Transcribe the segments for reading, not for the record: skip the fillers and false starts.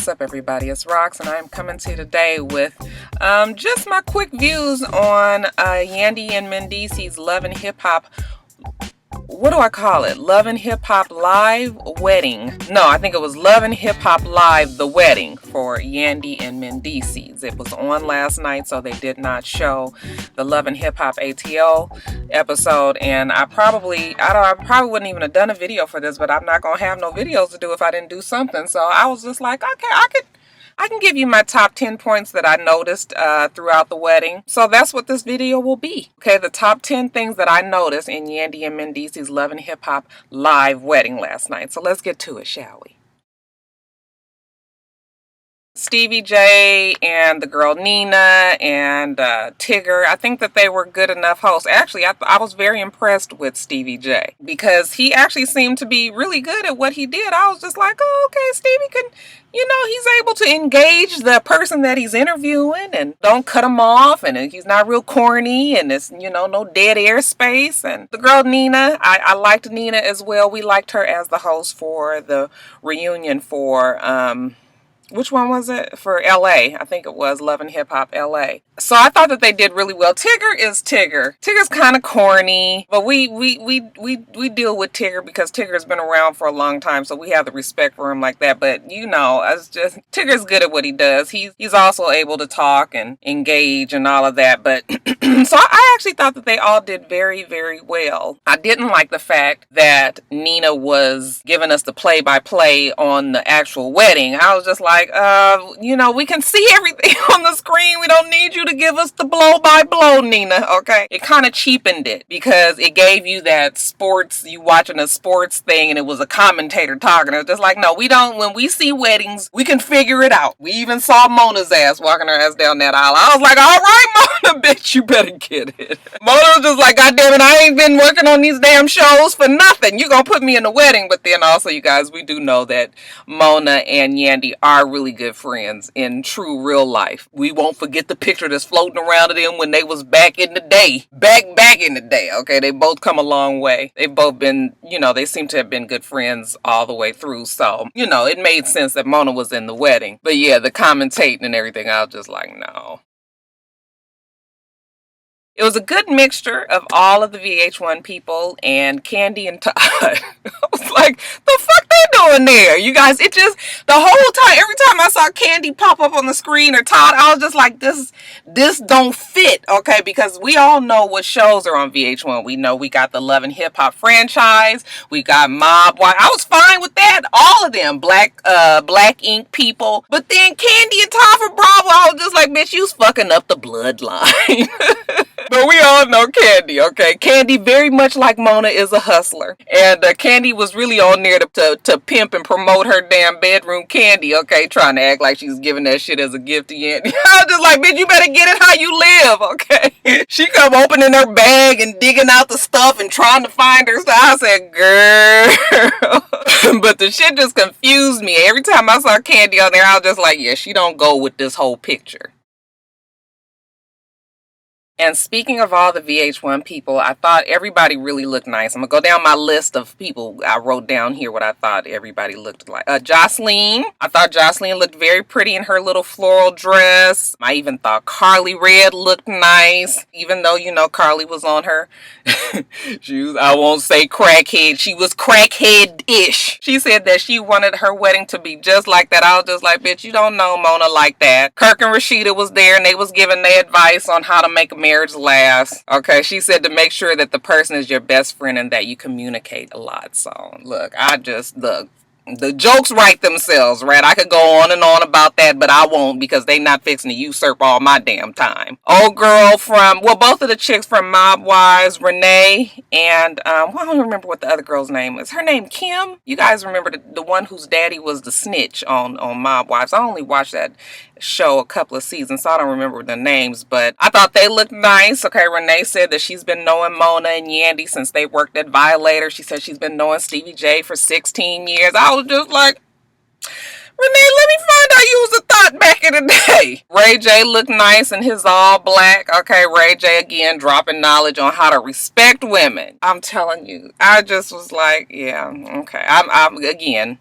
What's up, everybody? It's Rox, and I'm coming to you today with just my quick views on Yandy and Mendeecees Love and Hip Hop. What do I call it? Love and Hip Hop Live Wedding. No, I think it was Love and Hip Hop Live The Wedding for Yandy and Mendeecees. It was on last night, so they did not show the Love and Hip Hop ATO episode. And I probably wouldn't even have done a video for this, but I'm not gonna have no videos to do if I didn't do something. So I was just like, okay, I can give you my top 10 points that I noticed throughout the wedding. So that's what this video will be. Okay, the top 10 things that I noticed in Yandy and Mendeecees Love and Hip Hop Live Wedding last night. So let's get to it, shall we? Stevie J and the girl Nina and Tigger, I think that they were good enough hosts. Actually, I was very impressed with Stevie J because he actually seemed to be really good at what he did. I was just like, oh, okay, Stevie can, he's able to engage the person that he's interviewing and don't cut him off, and he's not real corny, and it's, no dead air space. And the girl Nina, I liked Nina as well. We liked her as the host for the reunion for, which one was it? For LA. I think it was Love and Hip Hop LA. So I thought that they did really well. Tigger is Tigger. Tigger's kind of corny, but we deal with Tigger because Tigger's been around for a long time, so we have the respect for him like that. But it's just Tigger's good at what he does. He's also able to talk and engage and all of that. But so I actually thought that they all did very, very well. I didn't like the fact that Nina was giving us the play-by-play on the actual wedding. I was just like, we can see everything on the screen. We don't need you to give us the blow-by-blow, Nina, okay? It kind of cheapened it because it gave you that you watching a sports thing and it was a commentator talking. It was just like, no, we don't. When we see weddings, we can figure it out. We even saw Mona's ass walking her ass down that aisle. I was like, all right, Mona, bitch, you better get it. Mona was just like, God damn it, I ain't been working on these damn shows for nothing. You gonna put me in the wedding. But then also, you guys, we do know that Mona and Yandy are really good friends in true real life. We won't forget the picture that's floating around of them when they was back in the day. Back in the day, okay? They both come a long way. They've both been, they seem to have been good friends all the way through. So, it made sense that Mona was in the wedding. But yeah, the commentating and everything, I was just like, no. It was a good mixture of all of the VH1 people and Candy and Todd. I was like, the fuck they doing there? You guys, it just, the whole time, every time I saw Candy pop up on the screen or Todd, I was just like, this don't fit, okay? Because we all know what shows are on VH1. We know we got the Love and Hip Hop franchise. We got Mob. I was fine with that. All of them. Black Ink people. But then Candy and Todd for Bravo, I was just like, bitch, you's fucking up the bloodline. But we all know Candy, okay? Candy, very much like Mona, is a hustler. And Candy was really on there to pimp and promote her damn bedroom candy, okay? Trying to act like she's giving that shit as a gift to Yandy. I was just like, bitch, you better get it how you live, okay? She come opening her bag and digging out the stuff and trying to find her stuff. I said, girl. But the shit just confused me. Every time I saw Candy on there, I was just like, yeah, she don't go with this whole picture. And speaking of all the VH1 people, I thought everybody really looked nice. I'm going to go down my list of people. I wrote down here what I thought everybody looked like. Jocelyn. I thought Jocelyn looked very pretty in her little floral dress. I even thought Carly Red looked nice. Even though, Carly was on her. I won't say crackhead. She was crackhead-ish. She said that she wanted her wedding to be just like that. I was just like, bitch, you don't know Mona like that. Kirk and Rashida was there and they was giving their advice on how to make a marriage last. Okay, she said to make sure that the person is your best friend and that you communicate a lot. So, look, the jokes write themselves, right? I could go on and on about that, but I won't because they not fixing to usurp all my damn time. Old girl both of the chicks from Mob Wives, Renee, and I don't remember what the other girl's name is. Her name Kim? You guys remember the one whose daddy was the snitch on Mob Wives? I only watched that show a couple of seasons, so I don't remember the names, but I thought they looked nice. Okay, Renee said that she's been knowing Mona and Yandy since they worked at Violator. She said she's been knowing Stevie J for 16 years. I was just like, Renee, let me find out you was a thought back in the day. Ray J looked nice in his all black. Okay, Ray J again dropping knowledge on how to respect women. I'm telling you, I just was like, yeah, okay. I'm again,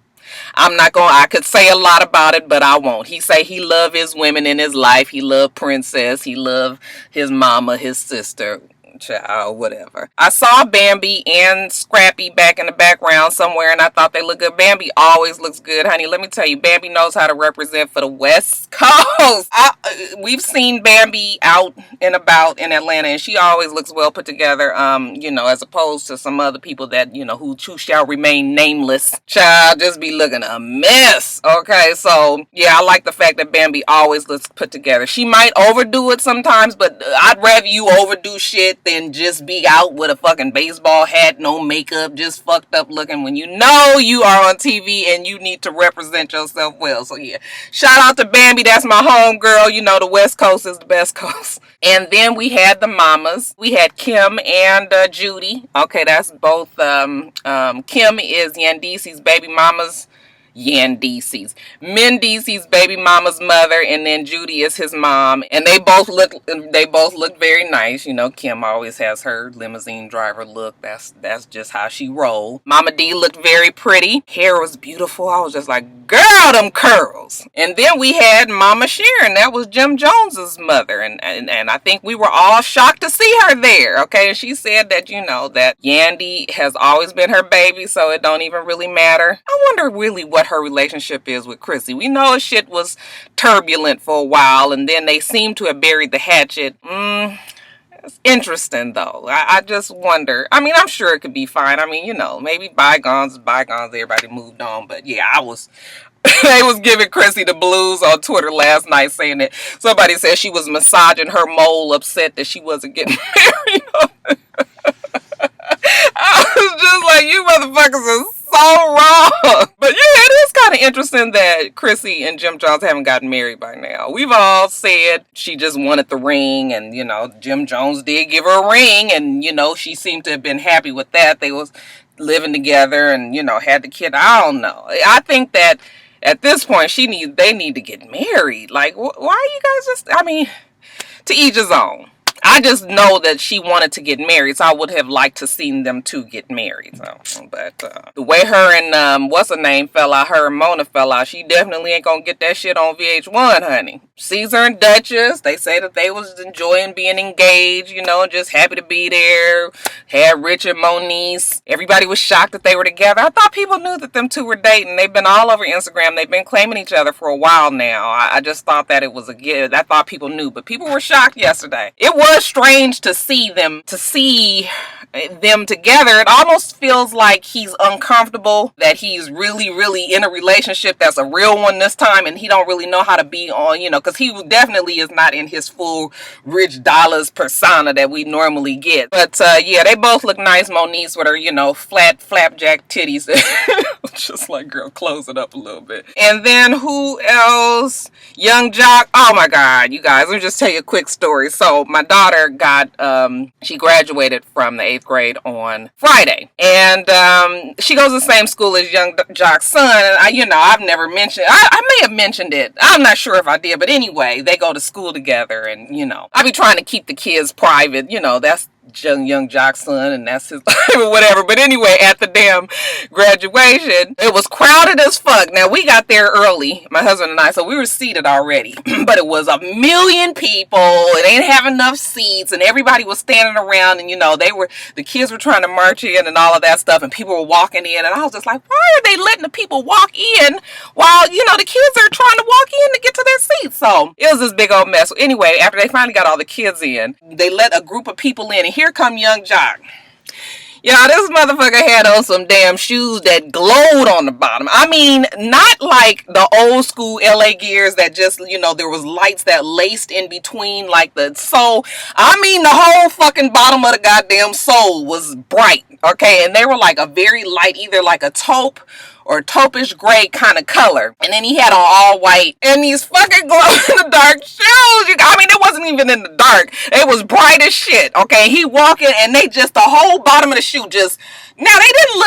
I could say a lot about it, but I won't. He say he love his women in his life. He love Princess. He love his mama, his sister, child, whatever. I saw Bambi and Scrappy back in the background somewhere, and I thought they looked good. Bambi always looks good, honey. Let me tell you, Bambi knows how to represent for the West Coast. We've seen Bambi out and about in Atlanta, and she always looks well put together, as opposed to some other people that, who shall remain nameless. Child, just be looking a mess. Okay, so, yeah, I like the fact that Bambi always looks put together. She might overdo it sometimes, but I'd rather you overdo shit than just be out with a fucking baseball hat, no makeup, just fucked up looking when you know you are on TV and you need to represent yourself well. So yeah, shout out to Bambi. That's my home girl. The West Coast is the best coast. And then we had the mamas. We had Kim and Judy. Okay, that's both. Kim is Yandeecees' baby mama's. Mendeecees' baby mama's mother, and then Judy is his mom, and they both look very nice. Kim always has her limousine driver look. That's just how she roll. Mama D looked very pretty. Hair was beautiful. I was just like, girl, them curls. And then we had Mama Sharon. That was Jim Jones's mother, and I think we were all shocked to see her there. Okay, and she said that that Yandy has always been her baby, so it don't even really matter. I wonder really what her relationship is with Chrissy. We know shit was turbulent for a while, and then they seem to have buried the hatchet. It's interesting though. I just wonder. I mean, I'm sure it could be fine. I mean, maybe bygones, everybody moved on. But yeah, they was giving Chrissy the blues on Twitter last night, saying that somebody said she was massaging her mole, upset that she wasn't getting married. I was just like, you motherfuckers are so wrong. But yeah, it is kind of interesting that Chrissy and Jim Jones haven't gotten married by now. We've all said she just wanted the ring, and Jim Jones did give her a ring, and she seemed to have been happy with that. They was living together and had the kid. I don't know. I think that at this point they need to get married. Like, why are you guys just? I mean, to each his own. I just know that she wanted to get married, so I would have liked to seen them two get married. So, but the way her and what's her name fell out, her and Mona fell out, she definitely ain't gonna get that shit on VH1, honey. Caesar and Duchess, they say that they was enjoying being engaged, just happy to be there. Had Rich and Moniece. Everybody was shocked that they were together. I thought people knew that them two were dating. They've been all over Instagram. They've been claiming each other for a while now. I just thought that it was a gift. I thought people knew, but people were shocked yesterday. It was strange to see them together. It almost feels like he's uncomfortable, that he's really, really in a relationship that's a real one this time, and he don't really know how to be on, because he definitely is not in his full Rich Dollars persona that we normally get. But yeah, they both look nice. Moniece with her, flat flapjack titties. Just like, girl, close it up a little bit. And then who else? Young Jock. Oh my God, you guys, let me just tell you a quick story. So my daughter she graduated from the 8th grade on Friday, and she goes to the same school as Young Jock's son. And I've never mentioned. I may have mentioned it. I'm not sure if I did, but anyway, they go to school together, and I be trying to keep the kids private. That's Young Jock's son, and that's his whatever. But anyway, at the damn graduation, it was crowded as fuck. Now, we got there early, my husband and I, so we were seated already. But it was 1 million people. It ain't have enough seats, and everybody was standing around, and the kids were trying to march in and all of that stuff, and people were walking in, and I was just like, why are they letting the people walk in while the kids are trying to walk in to get to their seats? So it was this big old mess. So anyway, after they finally got all the kids in, they let a group of people in, and here come Young Jock. Yeah, this motherfucker had on some damn shoes that glowed on the bottom. I mean, not like the old school LA Gears that just, there was lights that laced in between like the sole. I mean, the whole fucking bottom of the goddamn sole was bright, okay? And they were like a very light, either like a taupe or taupish gray kind of color. And then he had on all white and these fucking glow-in-the-dark shoes. I mean, it wasn't even in the dark. It was bright as shit, okay? He walking and the whole bottom of the shoe just... Now, they didn't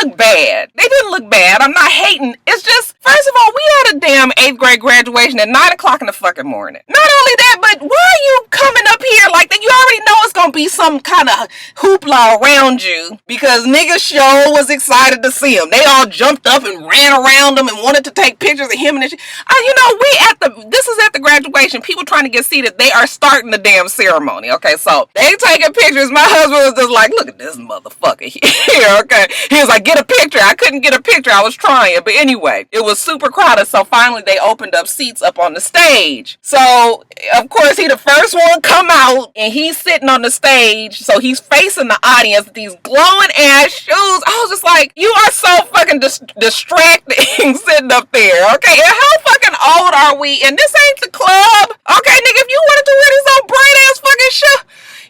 look bad. I'm not hating. It's just, first of all, we had a damn 8th grade graduation at 9 o'clock in the fucking morning. Not only that, but why are you coming up here like that? You already know it's going to be some kind of hoopla around you because niggas show was excited to see him. They all jumped up and ran around him and wanted to take pictures of him and this. This is at the graduation. People trying to get seated. They are starting the damn ceremony. Okay, so they taking pictures. My husband was just like, look at this motherfucker here. Okay, he was like, get a picture. I couldn't get a picture. I was trying, but anyway, it was super crowded. So finally, they opened up seats up on the stage. So of course, he the first one come out, and he's sitting on the stage. So he's facing the audience with these glowing ass shoes. I was just like, you are so fucking distracting sitting up there. Okay, and how fucking old are we? And this ain't the club. Okay, nigga, if you wanted to wear this old bright ass fucking shoe,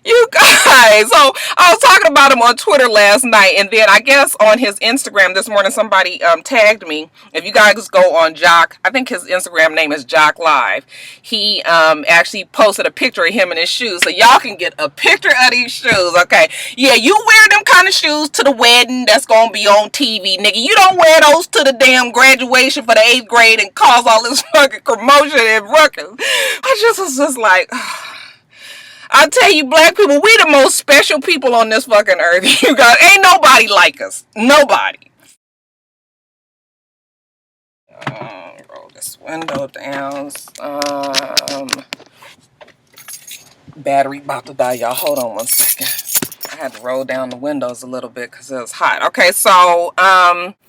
you guys. So I was talking about him on Twitter last night, and then I guess on his Instagram this morning somebody tagged me. If you guys go on Jock, I think his Instagram name is Jock Live. He actually posted a picture of him in his shoes, so y'all can get a picture of these shoes. Okay, yeah, you wear them kind of shoes to the wedding that's gonna be on TV, nigga. You don't wear those to the damn graduation for the 8th grade and cause all this fucking commotion and ruckus. I just was just like. I tell you, black people, we the most special people on this fucking earth. You guys, ain't nobody like us. Nobody. Roll this window down. Battery about to die, y'all. Hold on one second. I had to roll down the windows a little bit because it was hot. Okay, so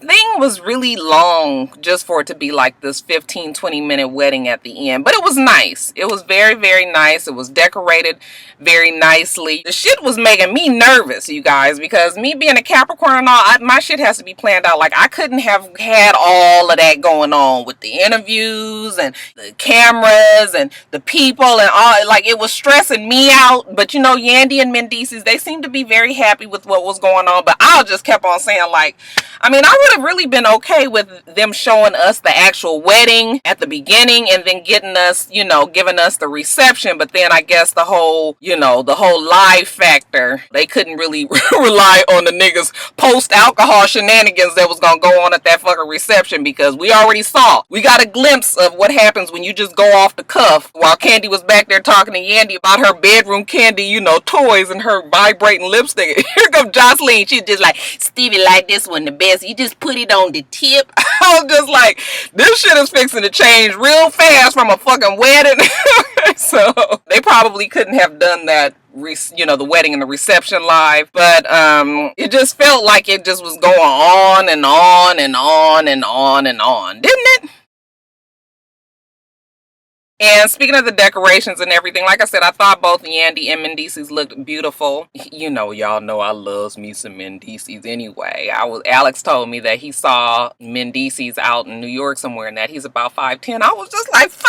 thing was really long just for it to be like this 15-20 minute wedding at the end, but it was nice. It was very, very nice. It was decorated very nicely. The shit was making me nervous, you guys, because me being a Capricorn and all, my shit has to be planned out. Like, I couldn't have had all of that going on with the interviews and the cameras and the people and all. Like, it was stressing me out. But you know, Yandy and Mendeecees, they seem to be very happy with what was going on. But I just kept on saying, like, I mean, I would have really been okay with them showing us the actual wedding at the beginning and then getting us, you know, giving us the reception. But then I guess the whole, you know, the whole live factor, they couldn't really rely on the niggas post-alcohol shenanigans that was gonna go on at that fucking reception, because we already saw. We got a glimpse of what happens when you just go off the cuff while Candy was back there talking to Yandy about her bedroom candy, you know, toys and her vibrating lipstick. Here comes Jocelyn. She's just like, Stevie like this one the best. You just put it on the tip. I was just like, this shit is fixing to change real fast from a fucking wedding. So they probably couldn't have done that, you know, the wedding and the reception live, but it just felt like it just was going on and on and on and on and on, didn't it? And speaking of the decorations and everything, like I said, I thought both Yandy and Mendeecees looked beautiful. You know, y'all know I loves me some Mendeecees anyway. Alex told me that he saw Mendeecees out in New York somewhere and that he's about 5'10". I was just like, 5'10"?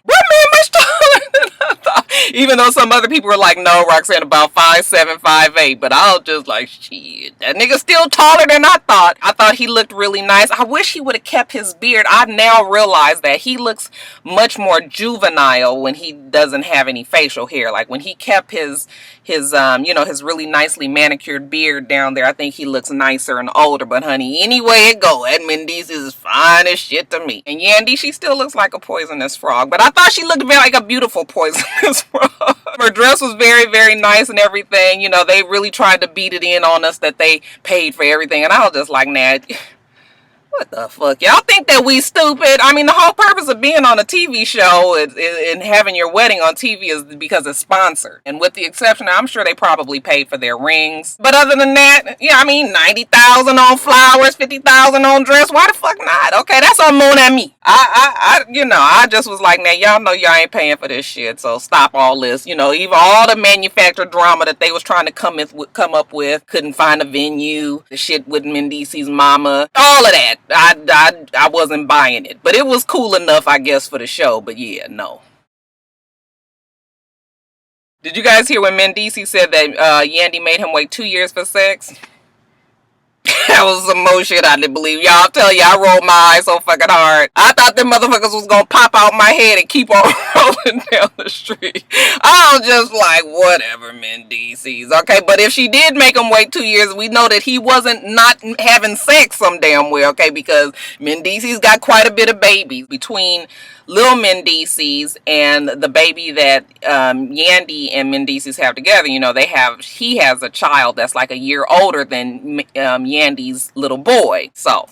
That man much taller than I thought. Even though some other people were like, no, Roxanne about 5'7", 5'8". But I was just like, shit, that nigga's still taller than I thought. I thought he looked really nice. I wish he would have kept his beard. I now realize that he looks much more juvenile when he doesn't have any facial hair. Like when he kept his you know, his really nicely manicured beard down there, I think he looks nicer and older. But honey, anyway it go, Ed Mendeecees is fine as shit to me. And Yandy, she still looks like a poisonous frog, but I thought she looked very like a beautiful poisonous frog. Her dress was very, very nice and everything. You know, they really tried to beat it in on us that they paid for everything, and I was just like, nah, what the fuck? Y'all think that we stupid? I mean, the whole purpose of being on a TV show and having your wedding on TV is because it's sponsored. And with the exception, I'm sure they probably paid for their rings. But other than that, yeah, I mean, 90,000 on flowers, 50,000 on dress. Why the fuck not? Okay, that's on Mon Ami. You know, I just was like, now y'all know y'all ain't paying for this shit, so stop all this. You know, even all the manufactured drama that they was trying to come up with, couldn't find a venue, the shit with Mendeecees' mama, all of that. I wasn't buying it, but it was cool enough, I guess, for the show. But yeah, no. Did you guys hear when Mendeecees said that Yandy made him wait 2 years for sex? That was some more shit I didn't believe. Y'all, tell you, I rolled my eyes so fucking hard. I thought them motherfuckers was gonna pop out my head and keep on rolling down the street. I was just like, whatever, Mendeecees. Okay, but if she did make him wait 2 years, we know that he wasn't not having sex some damn way, okay? Because Mendeecees got quite a bit of babies. Between Lil Mendeecees and the baby that Yandy and Mendeecees have together, you know, he has a child that's like a year older than Yandy's little boy. So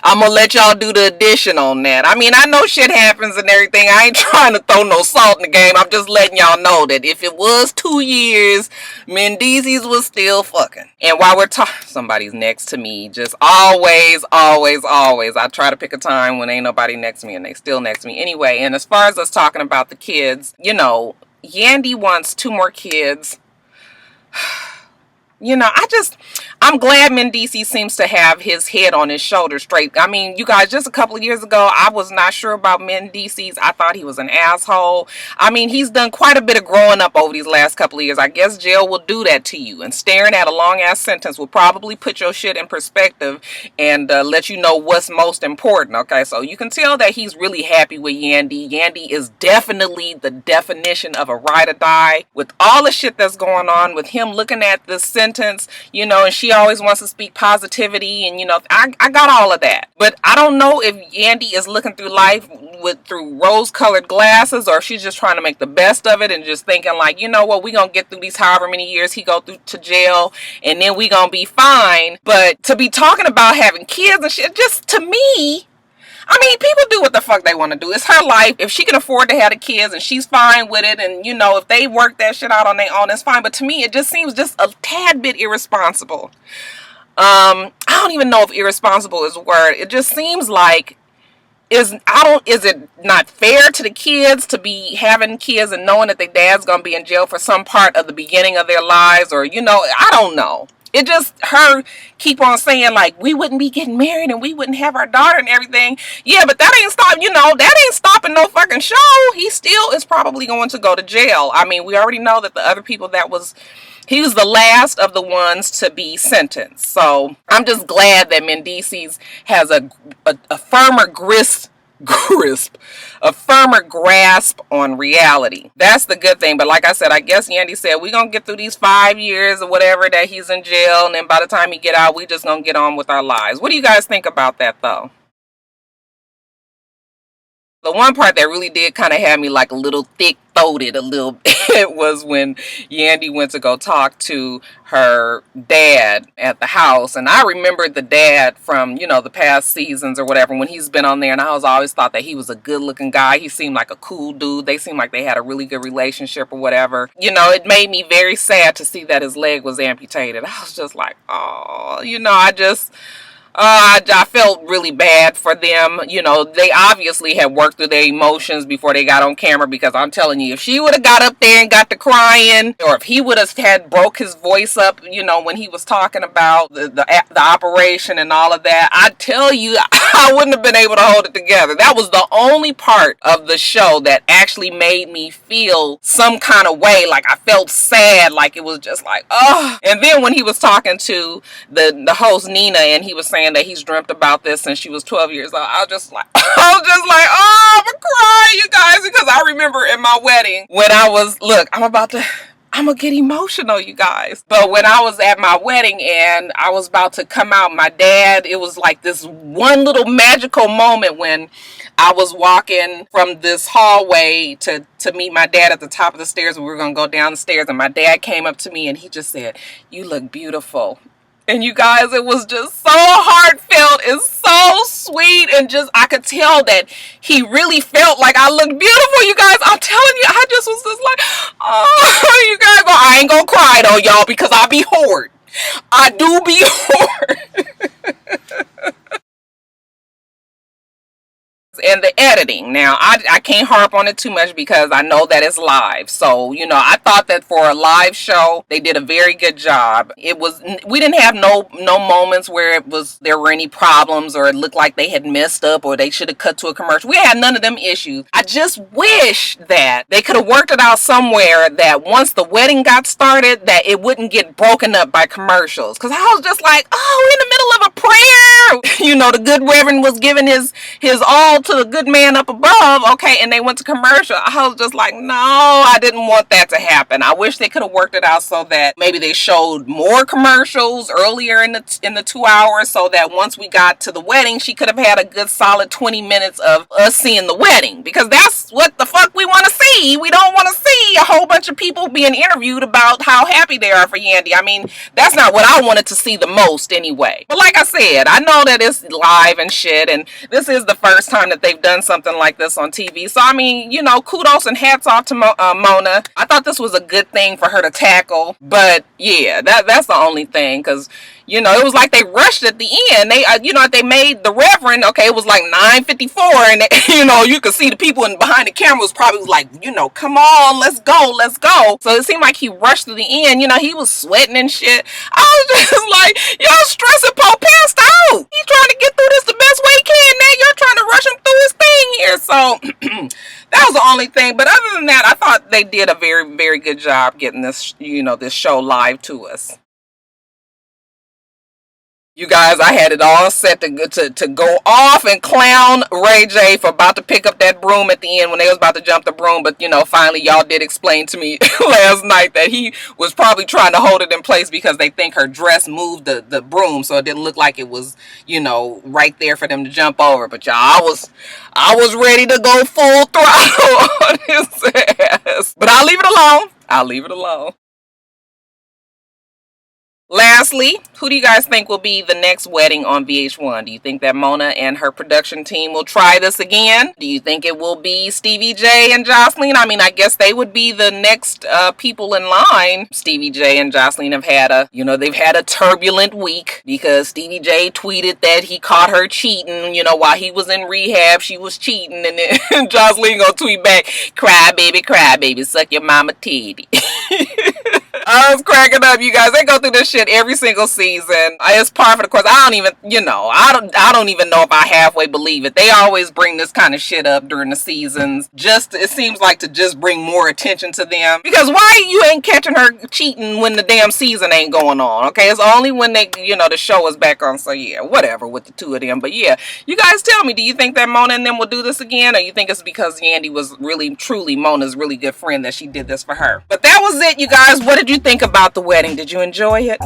I'm gonna let y'all do the addition on that. I mean, I know shit happens and everything. I ain't trying to throw no salt in the game. I'm just letting y'all know that if it was 2 years, Mendeecees was still fucking. And while we're talking, somebody's next to me. Just always, always, always. I try to pick a time when ain't nobody next to me and they still next to me. Anyway, and as far as us talking about the kids, you know, Yandy wants 2 more kids. You know, I'm glad Mendeecees seems to have his head on his shoulders straight. I mean, you guys, just a couple of years ago, I was not sure about Mendeecees. I thought he was an asshole. I mean, he's done quite a bit of growing up over these last couple of years. I guess jail will do that to you. And staring at a long-ass sentence will probably put your shit in perspective and let you know what's most important, okay? So you can tell that he's really happy with Yandy. Yandy is definitely the definition of a ride or die. With all the shit that's going on, with him looking at this sentence, you know, and she always wants to speak positivity, and you know, I got all of that. But I don't know if Yandy is looking through life through rose-colored glasses, or if she's just trying to make the best of it and just thinking like, you know what, we gonna get through these however many years he go through to jail, and then we gonna be fine. But to be talking about having kids and shit, just to me, I mean, people do what the fuck they want to do. It's her life. If she can afford to have the kids and she's fine with it, and you know, if they work that shit out on their own, it's fine. But to me, it just seems just a tad bit irresponsible. I don't even know if irresponsible is a word. It just seems like is it not fair to the kids to be having kids and knowing that their dad's gonna be in jail for some part of the beginning of their lives, or you know, I don't know. It just, her keep on saying like, we wouldn't be getting married and we wouldn't have our daughter and everything. Yeah, but that ain't stop, you know, that ain't stopping no fucking show. He still is probably going to go to jail. I mean, we already know that the other people he was the last of the ones to be sentenced. So I'm just glad that Mendeecees has a firmer a firmer grasp on reality. That's the good thing. But like I said, I guess Yandy said we're gonna get through these 5 years or whatever that he's in jail, and then by the time he get out, we just gonna get on with our lives. What do you guys think about that though? The one part that really did kind of have me like a little thick-throated a little bit was when Yandy went to go talk to her dad at the house. And I remembered the dad from, you know, the past seasons or whatever when he's been on there. And I always thought that he was a good-looking guy. He seemed like a cool dude. They seemed like they had a really good relationship or whatever. You know, it made me very sad to see that his leg was amputated. I was just like, oh, you know, I felt really bad for them. You know, they obviously had worked through their emotions before they got on camera, because I'm telling you, if she would have got up there and got to crying, or if he would have had broke his voice up, you know, when he was talking about the operation and all of that, I tell you, I wouldn't have been able to hold it together. That was the only part of the show that actually made me feel some kind of way. Like I felt sad, like it was just like, oh. And then when he was talking to the host Nina, and he was saying that he's dreamt about this since she was 12 years old. I was just like, oh, I'm gonna cry, you guys, because I remember in my wedding when I'm gonna get emotional, you guys. But when I was at my wedding and I was about to come out, my dad, it was like this one little magical moment when I was walking from this hallway to meet my dad at the top of the stairs. We were gonna go down the stairs, and my dad came up to me and he just said, "You look beautiful." And you guys, it was just so heartfelt. It's so sweet. And just, I could tell that he really felt like I looked beautiful, you guys. I'm telling you, I just was just like, oh, you guys. Well, I ain't gonna cry though, y'all, because I be hoard. I do be hoard. And the editing, now I can't harp on it too much because I know that it's live. So, you know, I thought that for a live show they did a very good job. We didn't have no moments where there were any problems, or it looked like they had messed up, or they should have cut to a commercial. We had none of them issues. I just wish that they could have worked it out somewhere that once the wedding got started, that it wouldn't get broken up by commercials. Because I was just like, oh, we're in the middle of a prayer. You know, the good reverend was giving his all to to the good man up above, okay, and they went to commercial. I was just like, no, I didn't want that to happen. I wish they could have worked it out so that maybe they showed more commercials earlier in the 2 hours, so that once we got to the wedding, she could have had a good solid 20 minutes of us seeing the wedding, because that's what the fuck we want to see. We don't want to see a whole bunch of people being interviewed about how happy they are for Yandy. I mean, that's not what I wanted to see the most anyway. But like I said, I know that it's live and shit, and this is the first time that they've done something like this on TV. So I mean, you know, kudos and hats off to Mona. I thought this was a good thing for her to tackle, but yeah, that's the only thing, because you know, it was like they rushed at the end. They, you know, they made the Reverend, okay, it was like 9:54, and they, you know, you could see the people behind the camera was probably like, you know, come on, let's go, let's go. So it seemed like he rushed to the end. You know, he was sweating and shit. I was just like, y'all stressing Poe passed out. He's trying to get through this the best way he can. Now you're trying to rush him through his thing here. So that was the only thing. But other than that, I thought they did a very, very good job getting this, you know, this show live to us. You guys, I had it all set to go off and clown Ray J for about to pick up that broom at the end when they was about to jump the broom. But, you know, finally y'all did explain to me last night that he was probably trying to hold it in place because they think her dress moved the broom, so it didn't look like it was, you know, right there for them to jump over. But y'all, I was ready to go full throttle on his ass. But I'll leave it alone. I'll leave it alone. Lastly, who do you guys think will be the next wedding on VH1? Do you think that Mona and her production team will try this again? Do you think it will be Stevie J and Jocelyn? I mean, I guess they would be the next people in line. Stevie J and Jocelyn have had they've had a turbulent week because Stevie J tweeted that he caught her cheating, you know, while he was in rehab, she was cheating, and then Jocelyn gonna tweet back, cry baby, suck your mama titty. I was cracking up, you guys. They go through this shit every single season. It's par for the course. I don't even know if I halfway believe it. They always bring this kind of shit up during the seasons. It seems like to just bring more attention to them. Because why you ain't catching her cheating when the damn season ain't going on? Okay, it's only when the show is back on. So yeah, whatever with the two of them. But yeah, you guys tell me, do you think that Mona and them will do this again, or you think it's because Yandy was really, truly Mona's really good friend that she did this for her? But that was it, you guys. What did you think about the wedding? Did you enjoy it?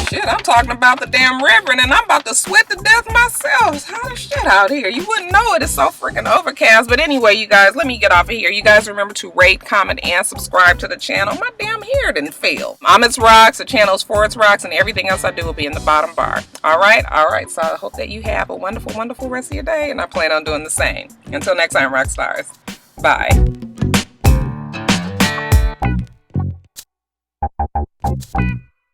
Shit, I'm talking about the damn Reverend, and I'm about to sweat to death myself. It's hot as shit out here. You wouldn't know it. It's so freaking overcast. But anyway, you guys, let me get off of here. You guys remember to rate, comment, and subscribe to the channel. My damn hair didn't fail. I'm itsrox. The channel's for itsrox, and everything else I do will be in the bottom bar. All right. So I hope that you have a wonderful, wonderful rest of your day, and I plan on doing the same. Until next time, Roxstars. Bye.